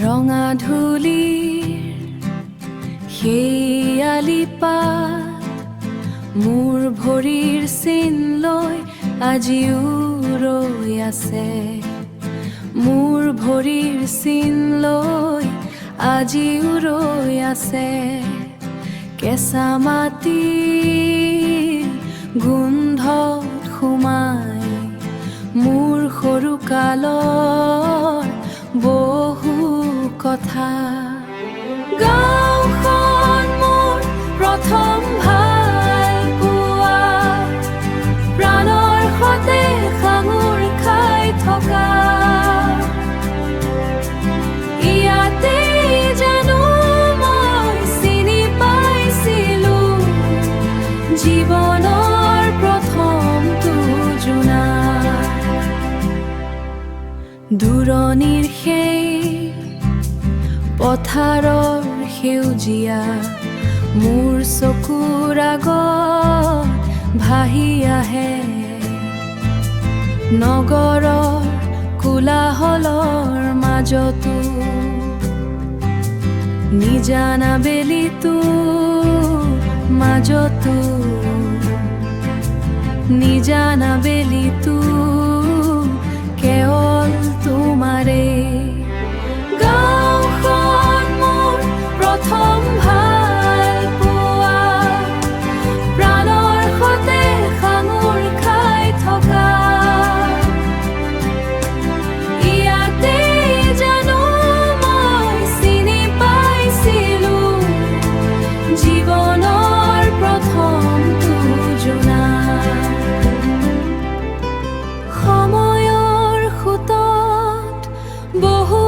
ৰঙা ধূলিৰ হেয়ালি পাত মোৰ ভৰিৰ চিন লৈ আজিও ৰৈ আছে। মোৰ ভৰিৰ চিন লৈ আজিও ৰৈ আছে। কেঁচা মাটিৰ গোন্ধত সোমাই মোৰ সৰু কালৰ বহু কথা। গাঁওখন মোৰ প্ৰথম ভাল পোৱা, প্ৰাণৰ সতে সাঙুৰ খাই থকা। ইয়াতে জানো মই চিনি পাইছিলো জীৱনৰ প্ৰথমটো জোনাক। দূৰণিৰ সেই পথাৰৰ সেউজীয়া মোৰ চকুৰ আগত ভাহি আহে। নগৰৰ কোলাহলৰ মাজতো নিজানা বেলিটো মাজতো নিজানা বেলিটো কেৱল তোমাৰে। গাঁওখন মোৰ প্ৰথম ভাল পোৱা, প্ৰাণৰ সতে সাঙুৰ খাই থকা। ইয়াতে জানো মই চিনি পাইছিলো জীৱনৰ প্ৰথমটো জোনাক। সময়ৰ সোঁতত বহু